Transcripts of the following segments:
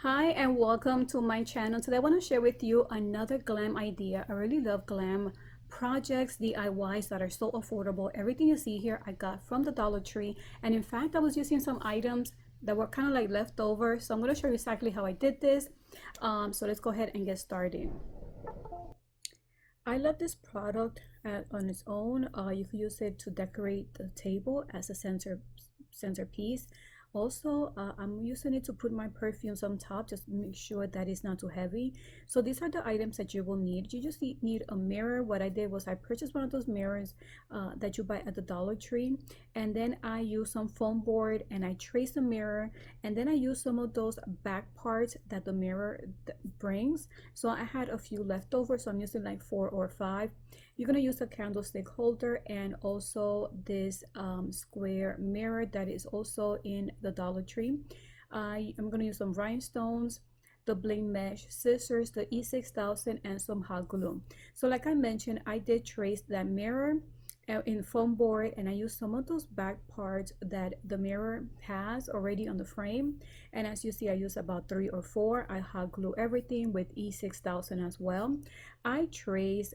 Hi and welcome to my channel. Today I want to share with you another glam idea. I really love glam projects, DIYs that are so affordable. Everything you see here I got from the Dollar Tree, and in fact I was using some items that were kind of like leftover, so I'm going to show you exactly how I did this. So let's go ahead and get started. I love this product on its own. You can use it to decorate the table as a centerpiece. Also, I'm using it to put my perfumes on top, just make sure that it's not too heavy. So these are the items that you will need. You just need a mirror. What I did was I purchased one of those mirrors that you buy at the Dollar Tree, and then I use some foam board and I trace the mirror, and then I use some of those back parts that the mirror brings. So I had a few left over, so I'm using like 4 or 5. You're going to use a candlestick holder and also this square mirror that is also in the Dollar Tree. I'm going to use some rhinestones, the bling mesh scissors, the E6000, and some hot glue. So like I mentioned, I did trace that mirror in foam board, and I used some of those back parts that the mirror has already on the frame. And as you see, I used about 3 or 4. I hot glue everything with E6000 as well. I traced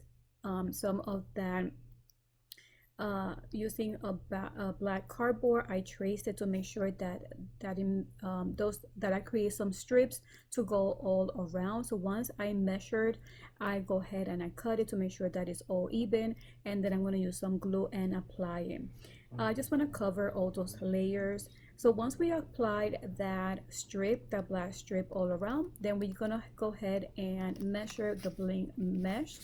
some of that using a black cardboard. I traced it to make sure that I create some strips to go all around. So once I measured, I go ahead and I cut it to make sure that it's all even, and then I'm going to use some glue and apply it. I just want to cover all those layers. So once we applied that black strip all around, then we're gonna go ahead and measure the bling mesh.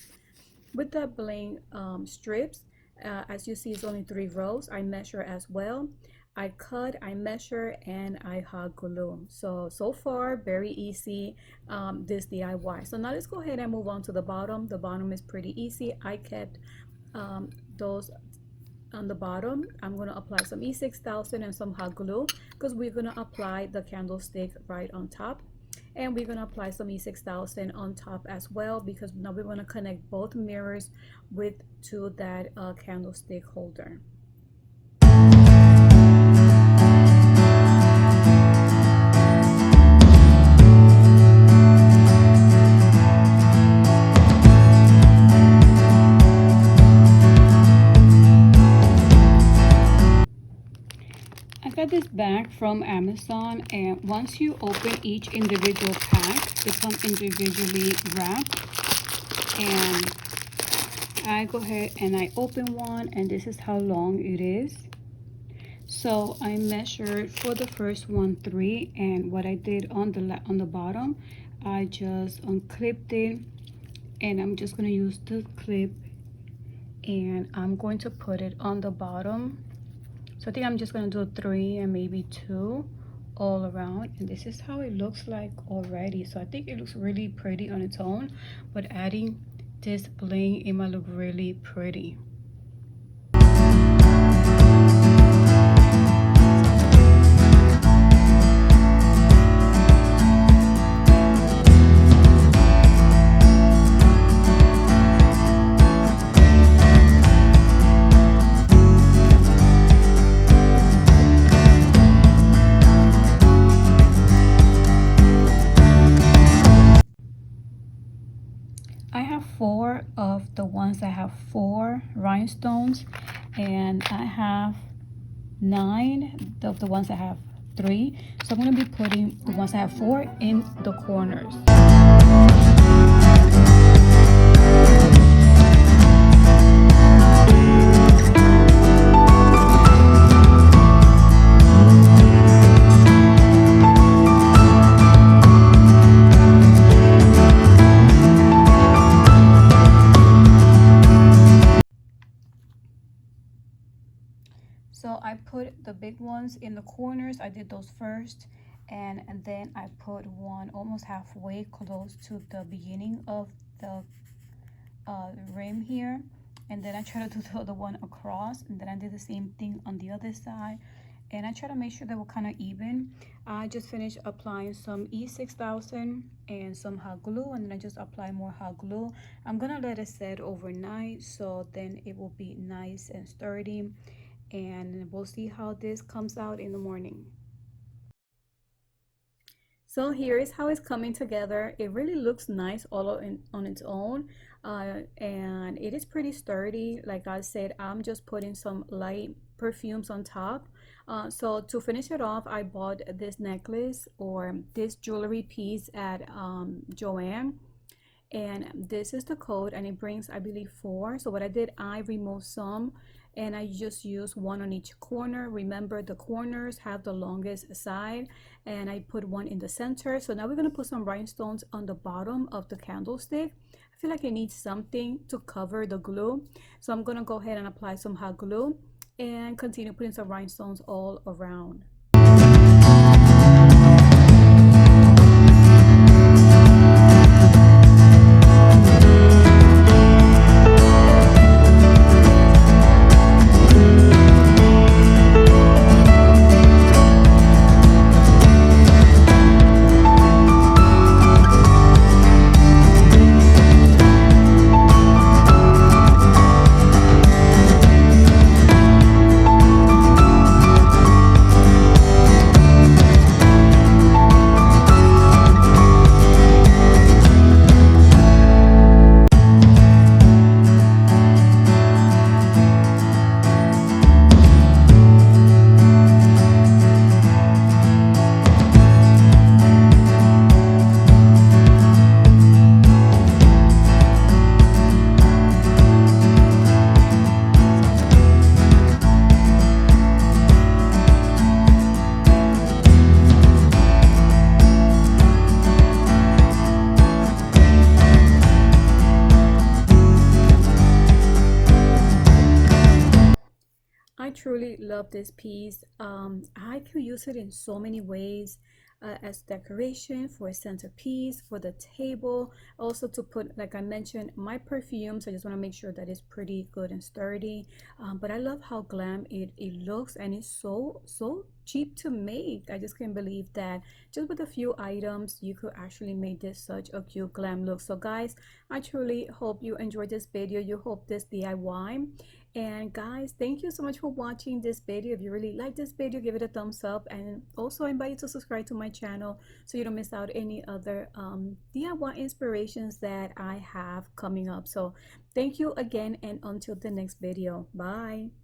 With the bling strips, as you see, it's only 3 rows. I measure as well. I cut, I measure, and I hot glue. So far, very easy, this DIY. So now let's go ahead and move on to the bottom. The bottom is pretty easy. I kept those on the bottom. I'm going to apply some E6000 and some hot glue because we're going to apply the candlestick right on top. And we're going to apply some E6000 on top as well, because now we're going to connect both mirrors to that candlestick holder. I got this bag from Amazon, and once you open each individual pack, they come individually wrapped. And I go ahead and I open one, and this is how long it is. So I measured for the first one 3, and what I did on the bottom, I just unclipped it, and I'm just going to use the clip, and I'm going to put it on the bottom. So I think I'm just going to do 3 and maybe 2 all around, and this is how it looks like already. So I think it looks really pretty on its own, but adding this bling, it might look really pretty. I have 4 of the ones that have 4 rhinestones, and I have 9 of the ones that have 3. So I'm going to be putting the ones that have 4 in the corners. So I put the big ones in the corners. I did those first, and then I put one almost halfway close to the beginning of the rim here, and then I try to do the other one across, and then I did the same thing on the other side, and I try to make sure they were kind of even. I just finished applying some E6000 and some hot glue, and then I just apply more hot glue. I'm gonna let it set overnight, so then it will be nice and sturdy, and we'll see how this comes out in the morning. So here is how it's coming together. It really looks nice on its own, and it is pretty sturdy. Like I said, I'm just putting some light perfumes on top. So to finish it off, I bought this necklace or this jewelry piece at Joann, and this is the code, and it brings, I believe, 4. So what I did, I removed some and I just used one on each corner. Remember, the corners have the longest side, and I put one in the center. So now we're going to put some rhinestones on the bottom of the candlestick. I feel like it needs something to cover the glue, so I'm going to go ahead and apply some hot glue and continue putting some rhinestones all around. I truly love this piece. I could use it in so many ways, as decoration, for a centerpiece, for the table, also to put, like I mentioned, my perfumes. I just want to make sure that it's pretty good and sturdy. But I love how glam it looks, and it's so cheap to make. I just can't believe that just with a few items you could actually make this such a cute glam look. So guys, I truly hope you enjoyed this video. You hope this DIY. And guys, thank you so much for watching this video. If you really like this video, give it a thumbs up, and also I invite you to subscribe to my channel so you don't miss out any other DIY inspirations that I have coming up. So thank you again, and until the next video, bye.